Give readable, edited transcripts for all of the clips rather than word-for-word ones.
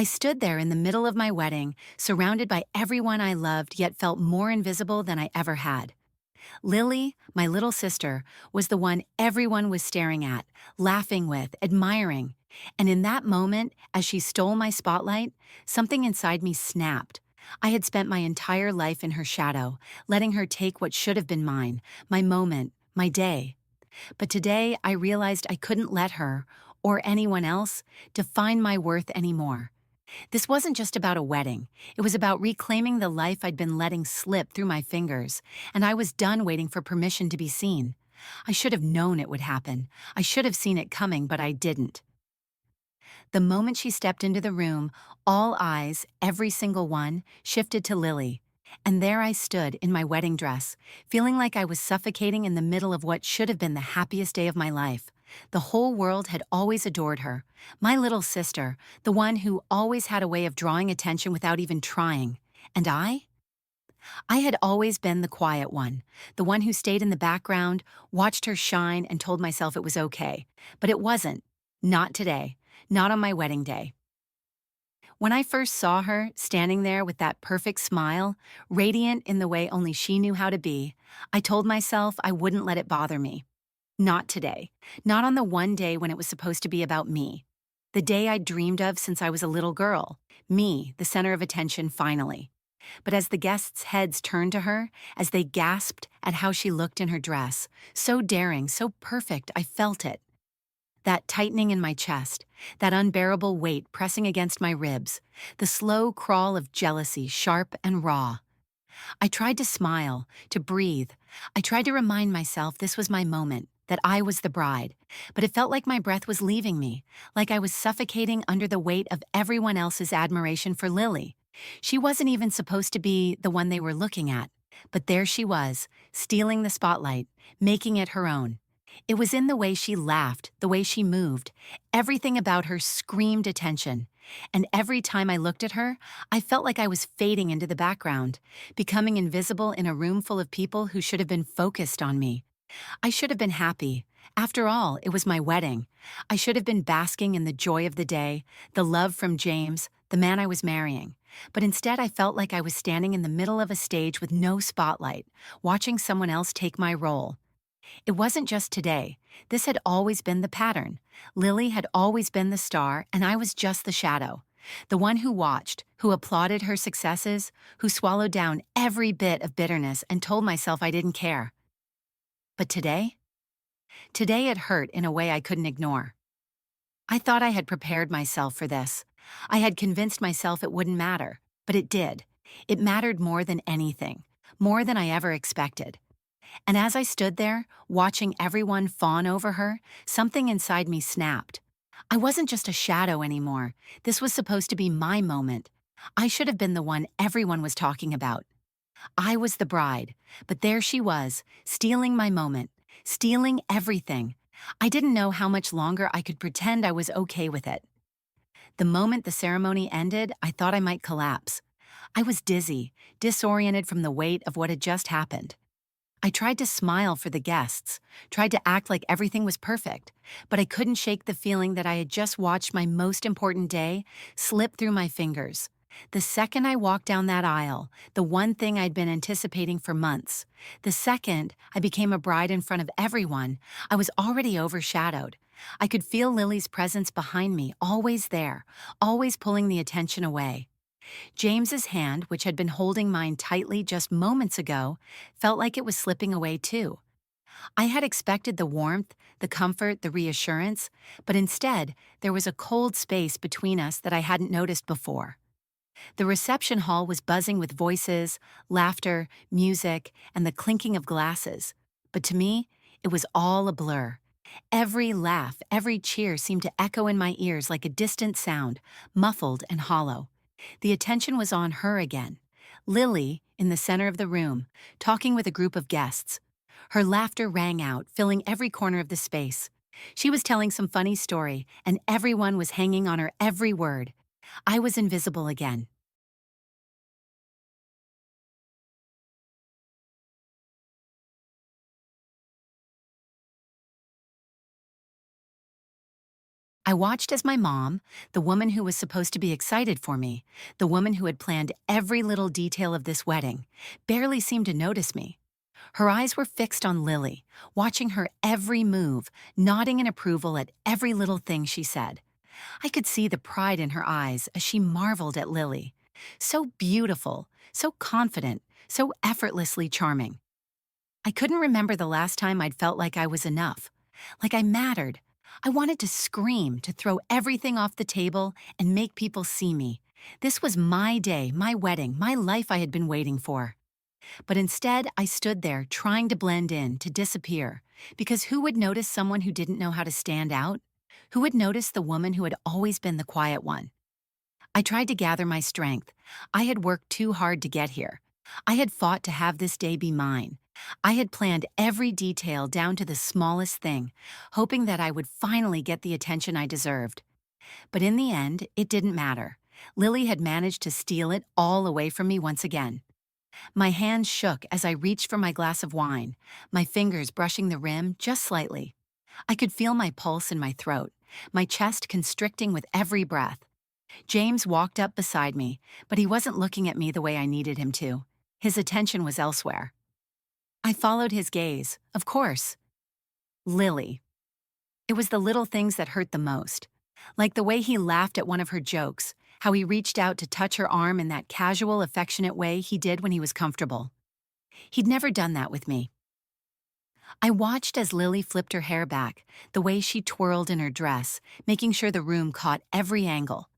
I stood there in the middle of my wedding, surrounded by everyone I loved, yet felt more invisible than I ever had. Lily, my little sister, was the one everyone was staring at, laughing with, admiring. And in that moment, as she stole my spotlight, something inside me snapped. I had spent my entire life in her shadow, letting her take what should have been mine, my moment, my day. But today, I realized I couldn't let her, or anyone else, define my worth anymore. This wasn't just about a wedding. It was about reclaiming the life I'd been letting slip through my fingers, and I was done waiting for permission to be seen. I should have known it would happen. I should have seen it coming, but I didn't. The moment she stepped into the room, all eyes, every single one, shifted to Lily. And there I stood in my wedding dress, feeling like I was suffocating in the middle of what should have been the happiest day of my life. The whole world had always adored her. My little sister, the one who always had a way of drawing attention without even trying. And I? I had always been the quiet one, the one who stayed in the background, watched her shine, and told myself it was okay. But it wasn't. Not today. Not on my wedding day. When I first saw her, standing there with that perfect smile, radiant in the way only she knew how to be, I told myself I wouldn't let it bother me. Not today. Not on the one day when it was supposed to be about me. The day I'd dreamed of since I was a little girl. Me, the center of attention finally. But as the guests' heads turned to her, as they gasped at how she looked in her dress, so daring, so perfect, I felt it. That tightening in my chest, that unbearable weight pressing against my ribs, the slow crawl of jealousy, sharp and raw. I tried to smile, to breathe. I tried to remind myself this was my moment, that I was the bride. But it felt like my breath was leaving me, like I was suffocating under the weight of everyone else's admiration for Lily. She wasn't even supposed to be the one they were looking at. But there she was, stealing the spotlight, making it her own. It was in the way she laughed, the way she moved. Everything about her screamed attention. And every time I looked at her, I felt like I was fading into the background, becoming invisible in a room full of people who should have been focused on me. I should have been happy. After all, it was my wedding. I should have been basking in the joy of the day, the love from James, the man I was marrying. But instead, I felt like I was standing in the middle of a stage with no spotlight, watching someone else take my role. It wasn't just today. This had always been the pattern. Lily had always been the star, and I was just the shadow. The one who watched, who applauded her successes, who swallowed down every bit of bitterness and told myself I didn't care. But today? Today it hurt in a way I couldn't ignore. I thought I had prepared myself for this. I had convinced myself it wouldn't matter, but it did. It mattered more than anything, more than I ever expected. And as I stood there, watching everyone fawn over her, something inside me snapped. I wasn't just a shadow anymore. This was supposed to be my moment. I should have been the one everyone was talking about. I was the bride, but there she was, stealing my moment, stealing everything. I didn't know how much longer I could pretend I was okay with it. The moment the ceremony ended, I thought I might collapse. I was dizzy, disoriented from the weight of what had just happened. I tried to smile for the guests, tried to act like everything was perfect, but I couldn't shake the feeling that I had just watched my most important day slip through my fingers. The second I walked down that aisle, the one thing I'd been anticipating for months, the second I became a bride in front of everyone, I was already overshadowed. I could feel Lily's presence behind me, always there, always pulling the attention away. James's hand, which had been holding mine tightly just moments ago, felt like it was slipping away too. I had expected the warmth, the comfort, the reassurance, but instead, there was a cold space between us that I hadn't noticed before. The reception hall was buzzing with voices, laughter, music, and the clinking of glasses. But to me, it was all a blur. Every laugh, every cheer seemed to echo in my ears like a distant sound, muffled and hollow. The attention was on her again. Lily, in the center of the room, talking with a group of guests. Her laughter rang out, filling every corner of the space. She was telling some funny story, and everyone was hanging on her every word. I was invisible again. I watched as my mom, the woman who was supposed to be excited for me, the woman who had planned every little detail of this wedding, barely seemed to notice me. Her eyes were fixed on Lily, watching her every move, nodding in approval at every little thing she said. I could see the pride in her eyes as she marveled at Lily. So beautiful, so confident, so effortlessly charming. I couldn't remember the last time I'd felt like I was enough, like I mattered. I wanted to scream, to throw everything off the table and make people see me. This was my day, my wedding, my life I had been waiting for. But instead, I stood there trying to blend in, to disappear. Because who would notice someone who didn't know how to stand out? Who would notice the woman who had always been the quiet one? I tried to gather my strength. I had worked too hard to get here. I had fought to have this day be mine. I had planned every detail down to the smallest thing, hoping that I would finally get the attention I deserved. But in the end, it didn't matter. Lily had managed to steal it all away from me once again. My hands shook as I reached for my glass of wine, my fingers brushing the rim just slightly. I could feel my pulse in my throat, my chest constricting with every breath. James walked up beside me, but he wasn't looking at me the way I needed him to. His attention was elsewhere. I followed his gaze, of course. Lily. It was the little things that hurt the most. Like the way he laughed at one of her jokes, how he reached out to touch her arm in that casual, affectionate way he did when he was comfortable. He'd never done that with me. I watched as Lily flipped her hair back, the way she twirled in her dress, making sure the room caught every angle.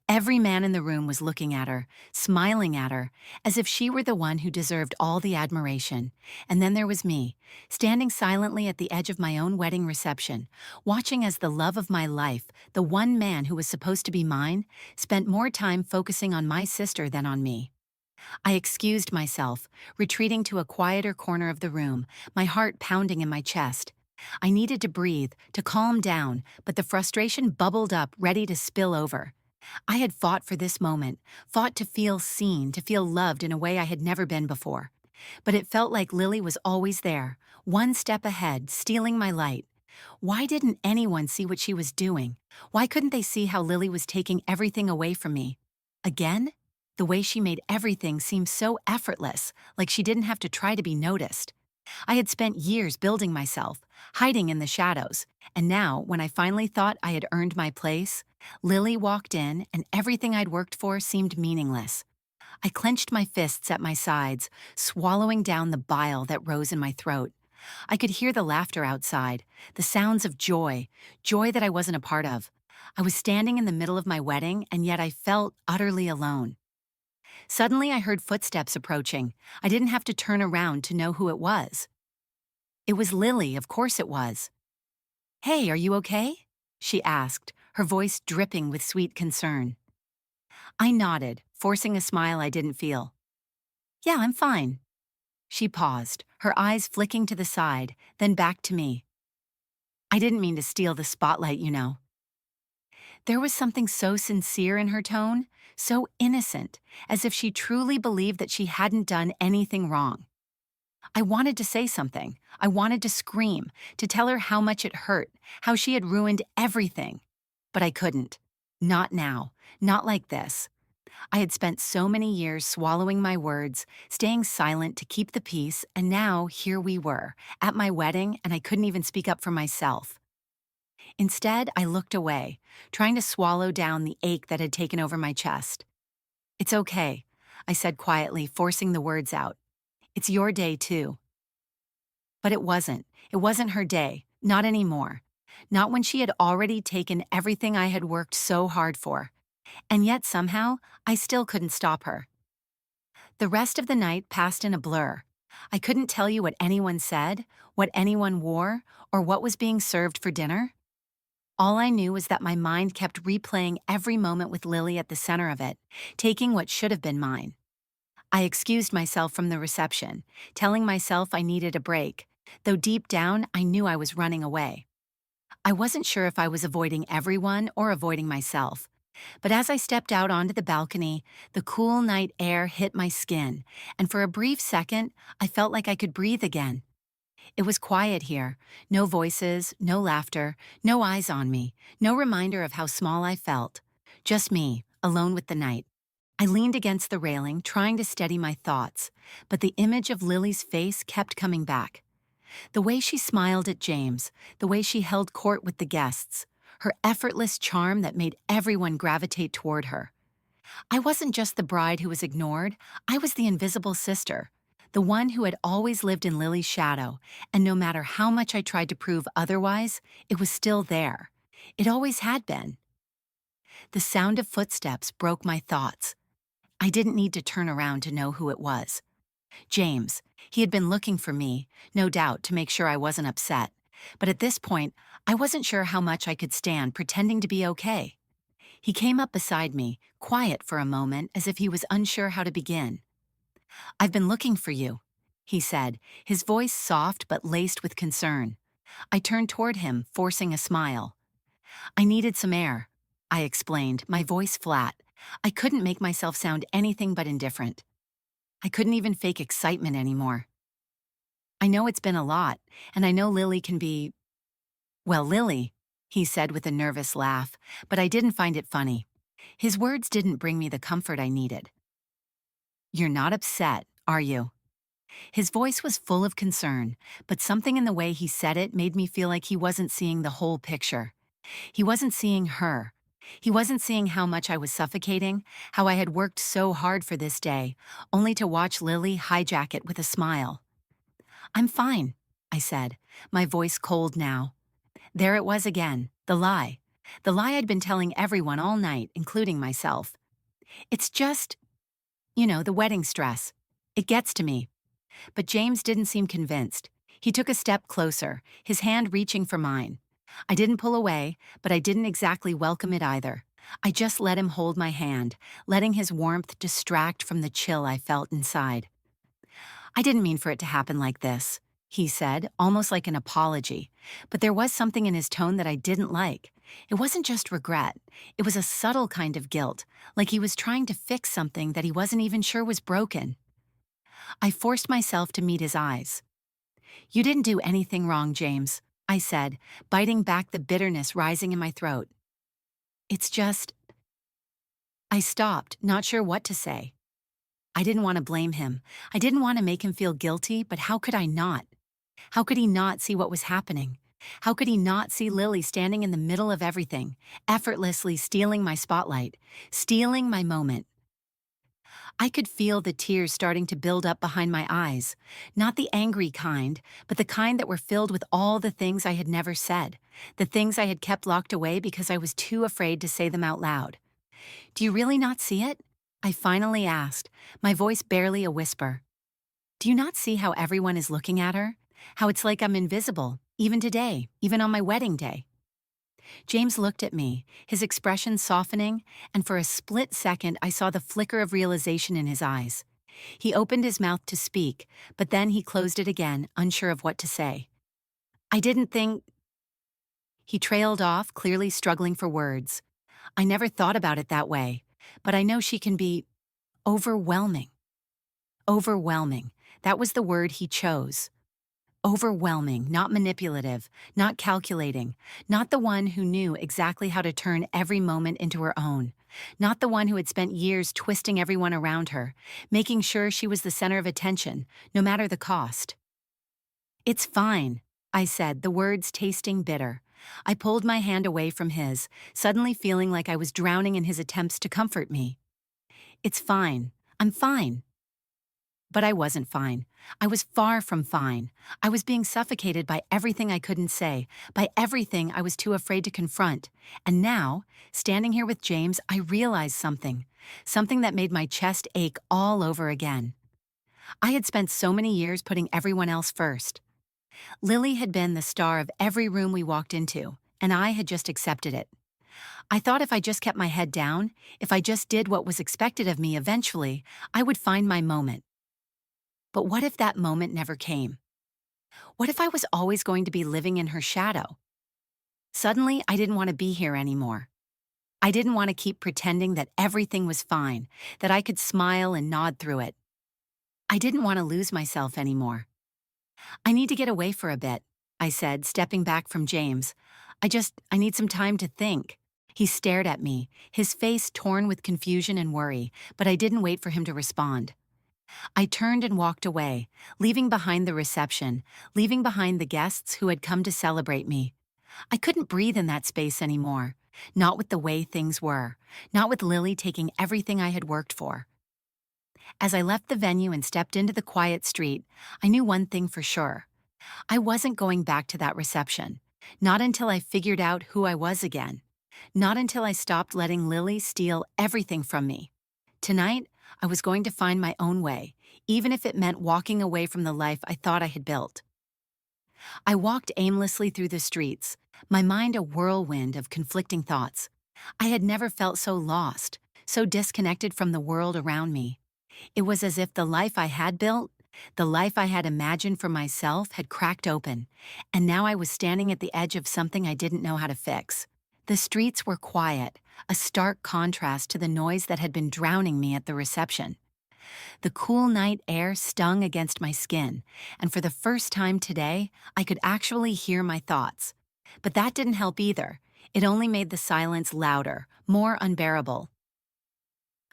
Every man in the room was looking at her, smiling at her, as if she were the one who deserved all the admiration. And then there was me, standing silently at the edge of my own wedding reception, watching as the love of my life, the one man who was supposed to be mine, spent more time focusing on my sister than on me. I excused myself, retreating to a quieter corner of the room, my heart pounding in my chest. I needed to breathe, to calm down, but the frustration bubbled up, ready to spill over. I had fought for this moment, fought to feel seen, to feel loved in a way I had never been before. But it felt like Lily was always there, one step ahead, stealing my light. Why didn't anyone see what she was doing? Why couldn't they see how Lily was taking everything away from me? Again? The way she made everything seem so effortless, like she didn't have to try to be noticed. I had spent years building myself, hiding in the shadows, and now, when I finally thought I had earned my place, Lily walked in and everything I'd worked for seemed meaningless. I clenched my fists at my sides, swallowing down the bile that rose in my throat. I could hear the laughter outside, the sounds of joy, joy that I wasn't a part of. I was standing in the middle of my wedding, and yet I felt utterly alone. Suddenly I heard footsteps approaching. I didn't have to turn around to know who it was. It was Lily, of course it was. "Hey, are you okay?" she asked, her voice dripping with sweet concern. I nodded, forcing a smile I didn't feel. "Yeah, I'm fine." She paused, her eyes flicking to the side, then back to me. "I didn't mean to steal the spotlight, you know." There was something so sincere in her tone, so innocent, as if she truly believed that she hadn't done anything wrong. I wanted to say something. I wanted to scream, to tell her how much it hurt, how she had ruined everything. But I couldn't. Not now. Not like this. I had spent so many years swallowing my words, staying silent to keep the peace, and now here we were, at my wedding, and I couldn't even speak up for myself. Instead, I looked away, trying to swallow down the ache that had taken over my chest. "It's okay," I said quietly, forcing the words out. "It's your day, too." But it wasn't. It wasn't her day. Not anymore. Not when she had already taken everything I had worked so hard for. And yet somehow, I still couldn't stop her. The rest of the night passed in a blur. I couldn't tell you what anyone said, what anyone wore, or what was being served for dinner. All I knew was that my mind kept replaying every moment with Lily at the center of it, taking what should have been mine. I excused myself from the reception, telling myself I needed a break, though deep down I knew I was running away. I wasn't sure if I was avoiding everyone or avoiding myself, but as I stepped out onto the balcony, the cool night air hit my skin, and for a brief second, I felt like I could breathe again. It was quiet here. No voices, no laughter, no eyes on me, no reminder of how small I felt. Just me, alone with the night. I leaned against the railing, trying to steady my thoughts, but the image of Lily's face kept coming back. The way she smiled at James, the way she held court with the guests, her effortless charm that made everyone gravitate toward her. I wasn't just the bride who was ignored, I was the invisible sister, the one who had always lived in Lily's shadow, and no matter how much I tried to prove otherwise, it was still there. It always had been. The sound of footsteps broke my thoughts. I didn't need to turn around to know who it was. James. He had been looking for me, no doubt, to make sure I wasn't upset. But at this point, I wasn't sure how much I could stand pretending to be okay. He came up beside me, quiet for a moment, as if he was unsure how to begin. "I've been looking for you," he said, his voice soft but laced with concern. I turned toward him, forcing a smile. "I needed some air," I explained, my voice flat. I couldn't make myself sound anything but indifferent. I couldn't even fake excitement anymore. "I know it's been a lot, and I know Lily can be, well, Lily," he said with a nervous laugh, but I didn't find it funny. His words didn't bring me the comfort I needed. "You're not upset, are you?" His voice was full of concern, but something in the way he said it made me feel like he wasn't seeing the whole picture. He wasn't seeing her. He wasn't seeing how much I was suffocating, how I had worked so hard for this day, only to watch Lily hijack it with a smile. "I'm fine," I said, my voice cold now. There it was again, the lie. The lie I'd been telling everyone all night, including myself. "It's just, the wedding stress. It gets to me." But James didn't seem convinced. He took a step closer, his hand reaching for mine. I didn't pull away, but I didn't exactly welcome it either. I just let him hold my hand, letting his warmth distract from the chill I felt inside. "I didn't mean for it to happen like this," he said, almost like an apology. But there was something in his tone that I didn't like. It wasn't just regret. It was a subtle kind of guilt, like he was trying to fix something that he wasn't even sure was broken. I forced myself to meet his eyes. "You didn't do anything wrong, James," I said, biting back the bitterness rising in my throat. "It's just—" I stopped, not sure what to say. I didn't want to blame him. I didn't want to make him feel guilty, but how could I not? How could he not see what was happening? How could he not see Lily standing in the middle of everything, effortlessly stealing my spotlight, stealing my moment? I could feel the tears starting to build up behind my eyes, not the angry kind, but the kind that were filled with all the things I had never said, the things I had kept locked away because I was too afraid to say them out loud. "Do you really not see it?" I finally asked, my voice barely a whisper. "Do you not see how everyone is looking at her? How it's like I'm invisible, even today, even on my wedding day?" James looked at me, his expression softening, and for a split second I saw the flicker of realization in his eyes. He opened his mouth to speak, but then he closed it again, unsure of what to say. "I didn't think—" He trailed off, clearly struggling for words. "I never thought about it that way, but I know she can be overwhelming." Overwhelming. That was the word he chose. Overwhelming, not manipulative, not calculating, not the one who knew exactly how to turn every moment into her own, not the one who had spent years twisting everyone around her, making sure she was the center of attention, no matter the cost. "It's fine," I said, the words tasting bitter. I pulled my hand away from his, suddenly feeling like I was drowning in his attempts to comfort me. "It's fine. I'm fine." But I wasn't fine. I was far from fine. I was being suffocated by everything I couldn't say, by everything I was too afraid to confront. And now, standing here with James, I realized something that made my chest ache all over again. I had spent so many years putting everyone else first. Lily had been the star of every room we walked into, and I had just accepted it. I thought if I just kept my head down, if I just did what was expected of me eventually, I would find my moment. But what if that moment never came? What if I was always going to be living in her shadow? Suddenly, I didn't want to be here anymore. I didn't want to keep pretending that everything was fine, that I could smile and nod through it. I didn't want to lose myself anymore. I need to get away for a bit, I said, stepping back from James. I need some time to think. He stared at me, his face torn with confusion and worry, but I didn't wait for him to respond. I turned and walked away, leaving behind the reception, leaving behind the guests who had come to celebrate me. I couldn't breathe in that space anymore, not with the way things were, not with Lily taking everything I had worked for. As I left the venue and stepped into the quiet street, I knew one thing for sure. I wasn't going back to that reception, not until I figured out who I was again, not until I stopped letting Lily steal everything from me. Tonight, I was going to find my own way, even if it meant walking away from the life I thought I had built. I walked aimlessly through the streets, my mind a whirlwind of conflicting thoughts. I had never felt so lost, so disconnected from the world around me. It was as if the life I had built, the life I had imagined for myself, had cracked open, and now I was standing at the edge of something I didn't know how to fix. The streets were quiet, a stark contrast to the noise that had been drowning me at the reception. The cool night air stung against my skin, and for the first time today, I could actually hear my thoughts. But that didn't help either. It only made the silence louder, more unbearable.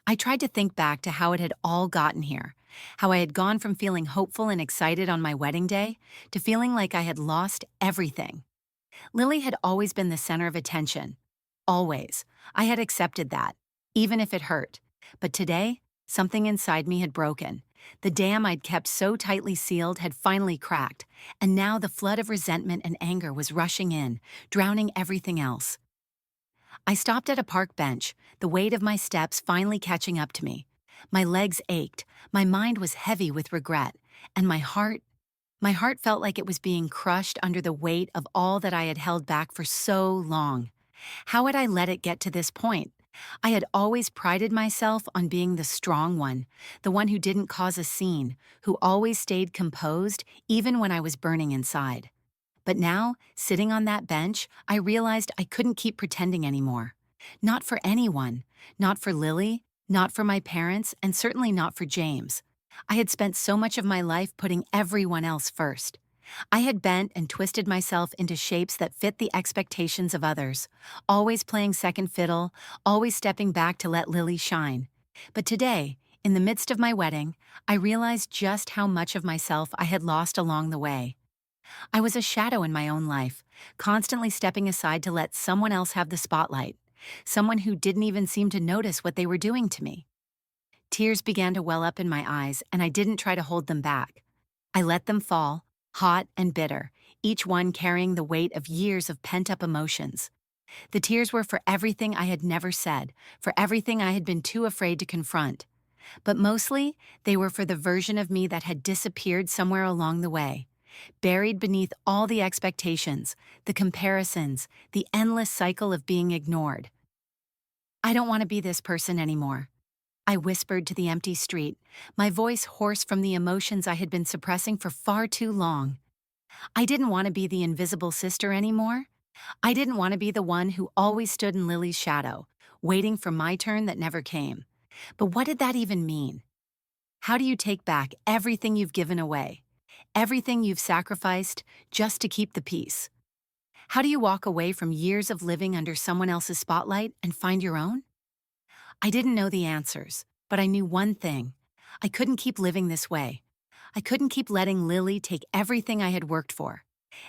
I tried to think back to how it had all gotten here, how I had gone from feeling hopeful and excited on my wedding day to feeling like I had lost everything. Lily had always been the center of attention. Always. I had accepted that, even if it hurt. But today, something inside me had broken. The dam I'd kept so tightly sealed had finally cracked, and now the flood of resentment and anger was rushing in, drowning everything else. I stopped at a park bench, the weight of my steps finally catching up to me. My legs ached, my mind was heavy with regret, and my heart felt like it was being crushed under the weight of all that I had held back for so long. How had I let it get to this point? I had always prided myself on being the strong one, the one who didn't cause a scene, who always stayed composed even when I was burning inside. But now, sitting on that bench, I realized I couldn't keep pretending anymore. Not for anyone, not for Lily, not for my parents, and certainly not for James. I had spent so much of my life putting everyone else first. I had bent and twisted myself into shapes that fit the expectations of others, always playing second fiddle, always stepping back to let Lily shine. But today, in the midst of my wedding, I realized just how much of myself I had lost along the way. I was a shadow in my own life, constantly stepping aside to let someone else have the spotlight, someone who didn't even seem to notice what they were doing to me. Tears began to well up in my eyes, and I didn't try to hold them back. I let them fall, hot and bitter, each one carrying the weight of years of pent-up emotions. The tears were for everything I had never said, for everything I had been too afraid to confront. But mostly, they were for the version of me that had disappeared somewhere along the way, buried beneath all the expectations, the comparisons, the endless cycle of being ignored. I don't want to be this person anymore, I whispered to the empty street, my voice hoarse from the emotions I had been suppressing for far too long. I didn't want to be the invisible sister anymore. I didn't want to be the one who always stood in Lily's shadow, waiting for my turn that never came. But what did that even mean? How do you take back everything you've given away, everything you've sacrificed just to keep the peace? How do you walk away from years of living under someone else's spotlight and find your own? I didn't know the answers, but I knew one thing. I couldn't keep living this way. I couldn't keep letting Lily take everything I had worked for,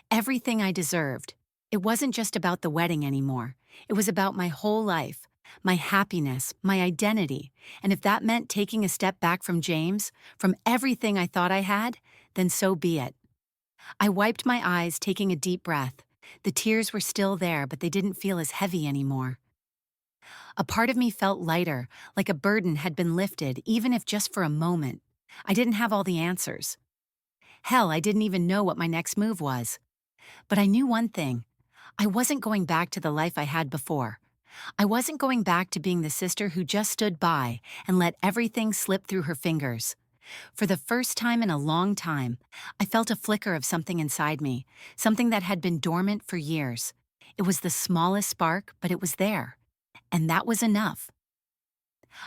everything I deserved. It wasn't just about the wedding anymore. It was about my whole life, my happiness, my identity, and if that meant taking a step back from James, from everything I thought I had, then so be it. I wiped my eyes, taking a deep breath. The tears were still there, but they didn't feel as heavy anymore. A part of me felt lighter, like a burden had been lifted, even if just for a moment. I didn't have all the answers. Hell, I didn't even know what my next move was. But I knew one thing. I wasn't going back to the life I had before. I wasn't going back to being the sister who just stood by and let everything slip through her fingers. For the first time in a long time, I felt a flicker of something inside me, something that had been dormant for years. It was the smallest spark, but it was there. And that was enough.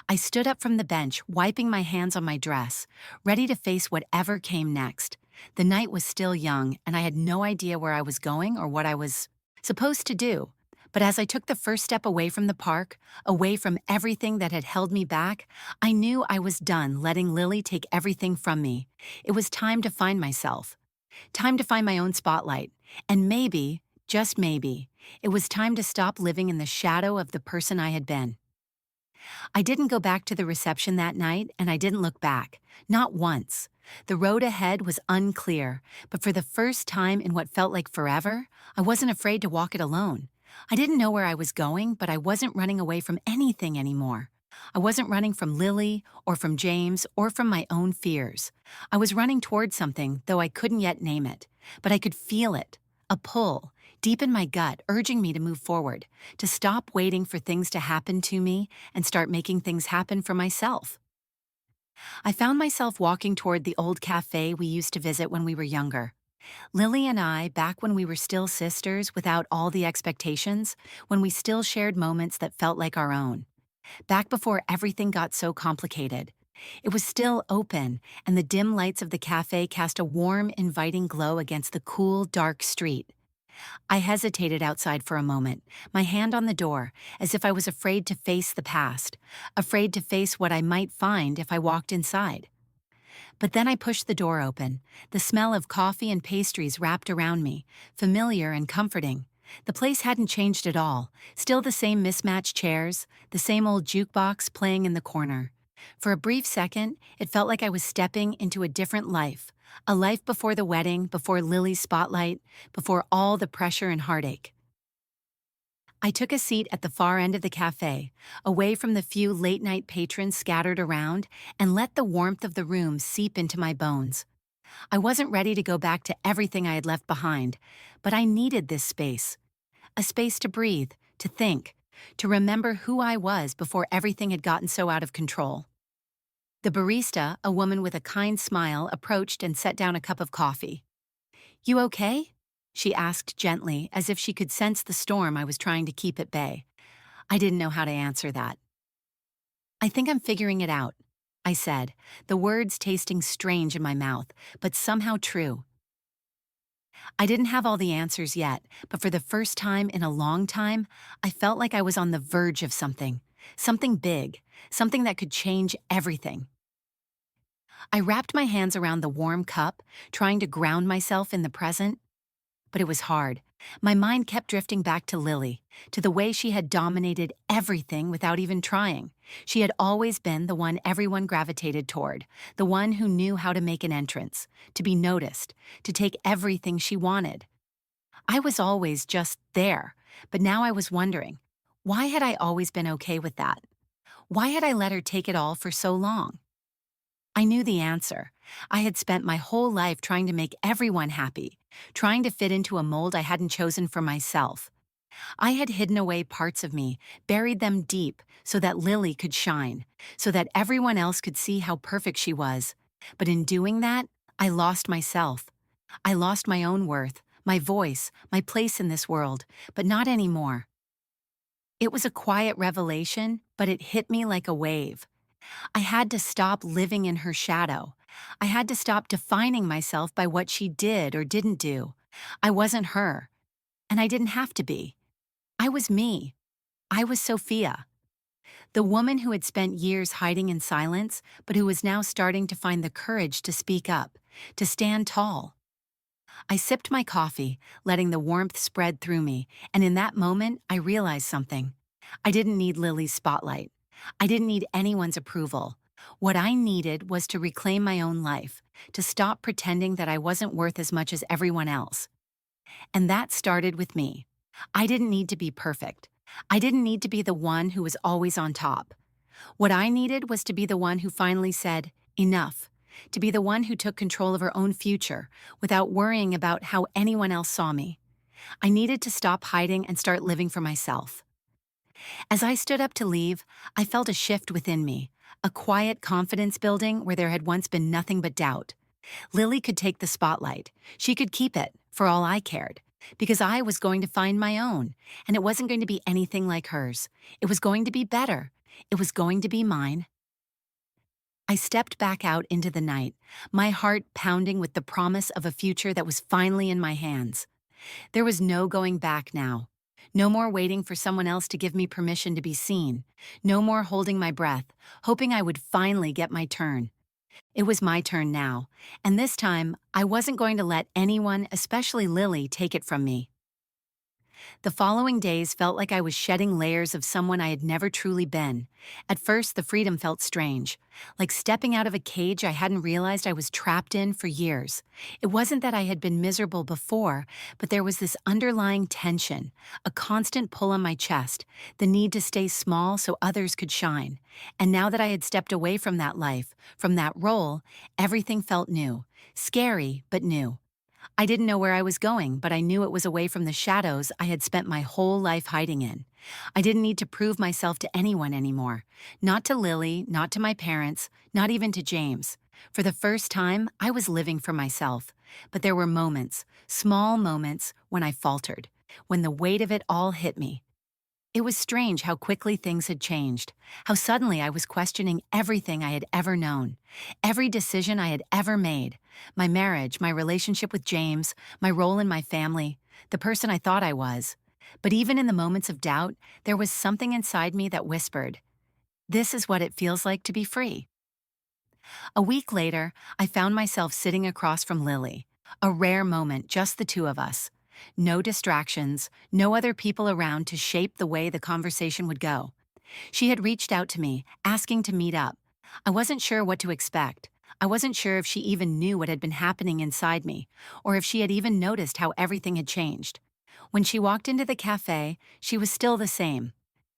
I stood up from the bench, wiping my hands on my dress, ready to face whatever came next. The night was still young, and I had no idea where I was going or what I was supposed to do. But as I took the first step away from the park, away from everything that had held me back, I knew I was done letting Lily take everything from me. It was time to find myself, time to find my own spotlight, and maybe, just maybe, it was time to stop living in the shadow of the person I had been. I didn't go back to the reception that night, and I didn't look back. Not once. The road ahead was unclear, but for the first time in what felt like forever, I wasn't afraid to walk it alone. I didn't know where I was going, but I wasn't running away from anything anymore. I wasn't running from Lily, or from James, or from my own fears. I was running toward something, though I couldn't yet name it. But I could feel it, a pull, deep in my gut, urging me to move forward, to stop waiting for things to happen to me and start making things happen for myself. I found myself walking toward the old cafe we used to visit when we were younger. Lily and I, back when we were still sisters without all the expectations, when we still shared moments that felt like our own. Back before everything got so complicated. It was still open, and the dim lights of the cafe cast a warm, inviting glow against the cool, dark street. I hesitated outside for a moment, my hand on the door, as if I was afraid to face the past, afraid to face what I might find if I walked inside. But then I pushed the door open, the smell of coffee and pastries wrapped around me, familiar and comforting. The place hadn't changed at all, still the same mismatched chairs, the same old jukebox playing in the corner. For a brief second, it felt like I was stepping into a different life, a life before the wedding, before Lily's spotlight, before all the pressure and heartache. I took a seat at the far end of the cafe, away from the few late-night patrons scattered around, and let the warmth of the room seep into my bones. I wasn't ready to go back to everything I had left behind, but I needed this space. A space to breathe, to think, to remember who I was before everything had gotten so out of control. The barista, a woman with a kind smile, approached and set down a cup of coffee. "You okay?" she asked gently, as if she could sense the storm I was trying to keep at bay. I didn't know how to answer that. "I think I'm figuring it out," I said, the words tasting strange in my mouth, but somehow true. I didn't have all the answers yet, but for the first time in a long time, I felt like I was on the verge of something. Something big, something that could change everything. I wrapped my hands around the warm cup, trying to ground myself in the present. But it was hard. My mind kept drifting back to Lily, to the way she had dominated everything without even trying. She had always been the one everyone gravitated toward, the one who knew how to make an entrance, to be noticed, to take everything she wanted. I was always just there, but now I was wondering, why had I always been okay with that? Why had I let her take it all for so long? I knew the answer. I had spent my whole life trying to make everyone happy, trying to fit into a mold I hadn't chosen for myself. I had hidden away parts of me, buried them deep, so that Lily could shine, so that everyone else could see how perfect she was. But in doing that, I lost myself. I lost my own worth, my voice, my place in this world, but not anymore. It was a quiet revelation, but it hit me like a wave. I had to stop living in her shadow. I had to stop defining myself by what she did or didn't do. I wasn't her, and I didn't have to be. I was me. I was Sophia, the woman who had spent years hiding in silence, but who was now starting to find the courage to speak up, to stand tall. I sipped my coffee, letting the warmth spread through me, and in that moment, I realized something. I didn't need Lily's spotlight. I didn't need anyone's approval. What I needed was to reclaim my own life, to stop pretending that I wasn't worth as much as everyone else. And that started with me. I didn't need to be perfect. I didn't need to be the one who was always on top. What I needed was to be the one who finally said, enough, to be the one who took control of her own future without worrying about how anyone else saw me. I needed to stop hiding and start living for myself. As I stood up to leave, I felt a shift within me, a quiet confidence building where there had once been nothing but doubt. Lily could take the spotlight. She could keep it, for all I cared, because I was going to find my own, and it wasn't going to be anything like hers. It was going to be better. It was going to be mine. I stepped back out into the night, my heart pounding with the promise of a future that was finally in my hands. There was no going back now. No more waiting for someone else to give me permission to be seen. No more holding my breath, hoping I would finally get my turn. It was my turn now, and this time I wasn't going to let anyone, especially Lily, take it from me. The following days felt like I was shedding layers of someone I had never truly been. At first, the freedom felt strange, like stepping out of a cage I hadn't realized I was trapped in for years. It wasn't that I had been miserable before, but there was this underlying tension, a constant pull on my chest, the need to stay small so others could shine. And now that I had stepped away from that life, from that role, everything felt new. Scary, but new. I didn't know where I was going, but I knew it was away from the shadows I had spent my whole life hiding in. I didn't need to prove myself to anyone anymore. Not to Lily, not to my parents, not even to James. For the first time, I was living for myself. But there were moments, small moments, when I faltered, when the weight of it all hit me. It was strange how quickly things had changed, how suddenly I was questioning everything I had ever known, every decision I had ever made, my marriage, my relationship with James, my role in my family, the person I thought I was. But even in the moments of doubt, there was something inside me that whispered, "This is what it feels like to be free." A week later, I found myself sitting across from Lily, a rare moment, just the two of us. No distractions, no other people around to shape the way the conversation would go. She had reached out to me, asking to meet up. I wasn't sure what to expect. I wasn't sure if she even knew what had been happening inside me, or if she had even noticed how everything had changed. When she walked into the cafe, she was still the same.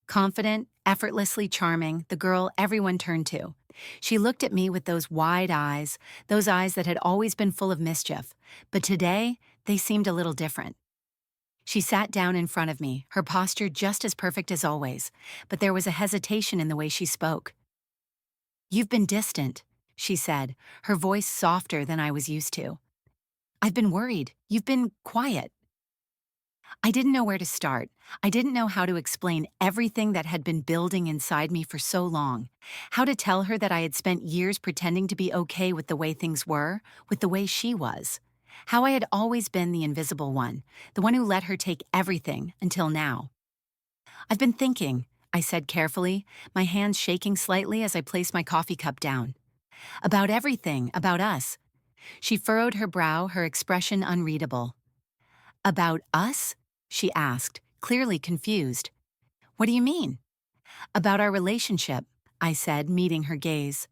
Confident, effortlessly charming, the girl everyone turned to. She looked at me with those eyes that had always been full of mischief, but today, they seemed a little different. She sat down in front of me, her posture just as perfect as always, but there was a hesitation in the way she spoke. "You've been distant," she said, her voice softer than I was used to. "I've been worried. You've been quiet." I didn't know where to start. I didn't know how to explain everything that had been building inside me for so long. How to tell her that I had spent years pretending to be okay with the way things were, with the way she was. How I had always been the invisible one, the one who let her take everything until now. "I've been thinking," I said carefully, my hands shaking slightly as I placed my coffee cup down. "About everything, about us." She furrowed her brow, her expression unreadable. "About us?" she asked, clearly confused. "What do you mean?" "About our relationship," I said, meeting her gaze.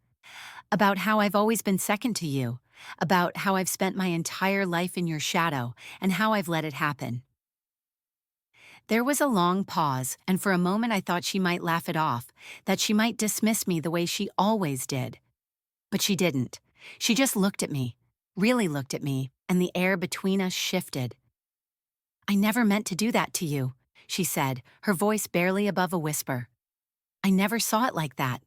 "About how I've always been second to you. About how I've spent my entire life in your shadow, and how I've let it happen." There was a long pause, and for a moment I thought she might laugh it off, that she might dismiss me the way she always did. But she didn't. She just looked at me, really looked at me, and the air between us shifted. "I never meant to do that to you," she said, her voice barely above a whisper. "I never saw it like that."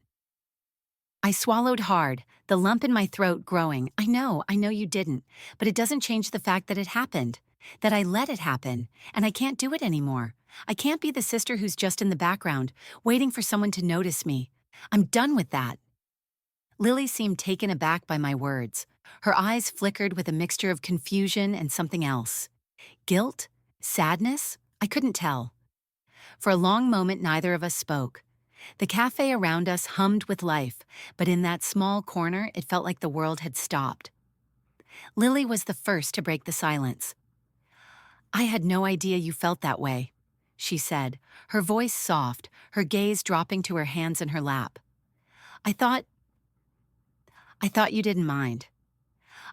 I swallowed hard, the lump in my throat growing. I know you didn't, but it doesn't change the fact that it happened, that I let it happen, and I can't do it anymore. I can't be the sister who's just in the background, waiting for someone to notice me. I'm done with that. Lily seemed taken aback by my words. Her eyes flickered with a mixture of confusion and something else. Guilt? Sadness? I couldn't tell. For a long moment, neither of us spoke. The cafe around us hummed with life, but in that small corner, it felt like the world had stopped. Lily was the first to break the silence. "I had no idea you felt that way," she said, her voice soft, her gaze dropping to her hands in her lap. I thought you didn't mind.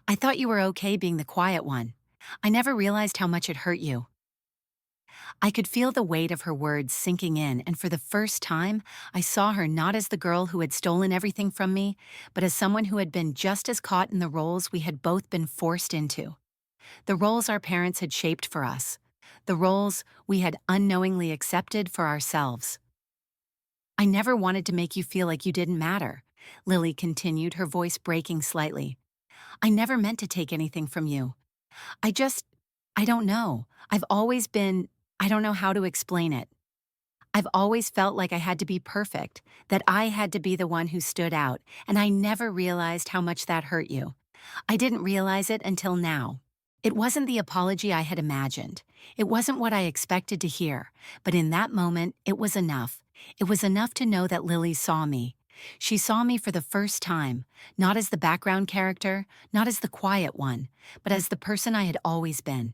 I thought you were okay being the quiet one. I never realized how much it hurt you." I could feel the weight of her words sinking in, and for the first time, I saw her not as the girl who had stolen everything from me, but as someone who had been just as caught in the roles we had both been forced into. The roles our parents had shaped for us. The roles we had unknowingly accepted for ourselves. "I never wanted to make you feel like you didn't matter," Lily continued, her voice breaking slightly. "I never meant to take anything from you. I don't know. I've always been, I don't know how to explain it. I've always felt like I had to be perfect, that I had to be the one who stood out, and I never realized how much that hurt you. I didn't realize it until now. It wasn't the apology I had imagined. It wasn't what I expected to hear, but in that moment, it was enough. It was enough to know that Lily saw me. She saw me for the first time, not as the background character, not as the quiet one, but as the person I had always been.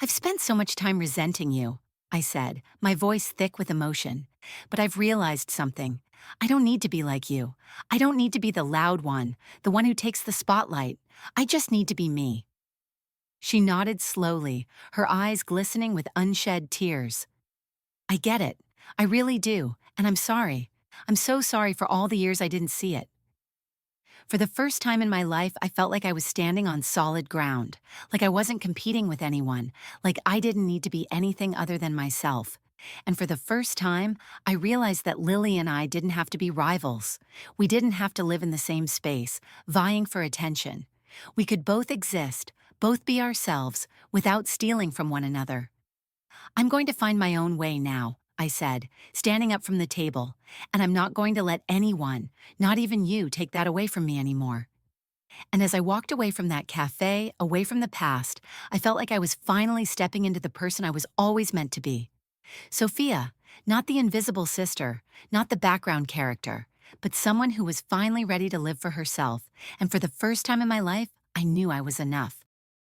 I've spent so much time resenting you, I said, my voice thick with emotion. But I've realized something. I don't need to be like you. I don't need to be the loud one, the one who takes the spotlight. I just need to be me. She nodded slowly, her eyes glistening with unshed tears. I get it. I really do. And I'm sorry. I'm so sorry for all the years I didn't see it. For the first time in my life, I felt like I was standing on solid ground, like I wasn't competing with anyone, like I didn't need to be anything other than myself. And for the first time, I realized that Lily and I didn't have to be rivals. We didn't have to live in the same space, vying for attention. We could both exist, both be ourselves, without stealing from one another. I'm going to find my own way now, I said, standing up from the table, and I'm not going to let anyone, not even you, take that away from me anymore. And as I walked away from that cafe, away from the past, I felt like I was finally stepping into the person I was always meant to be. Sophia, not the invisible sister, not the background character, but someone who was finally ready to live for herself, and for the first time in my life, I knew I was enough.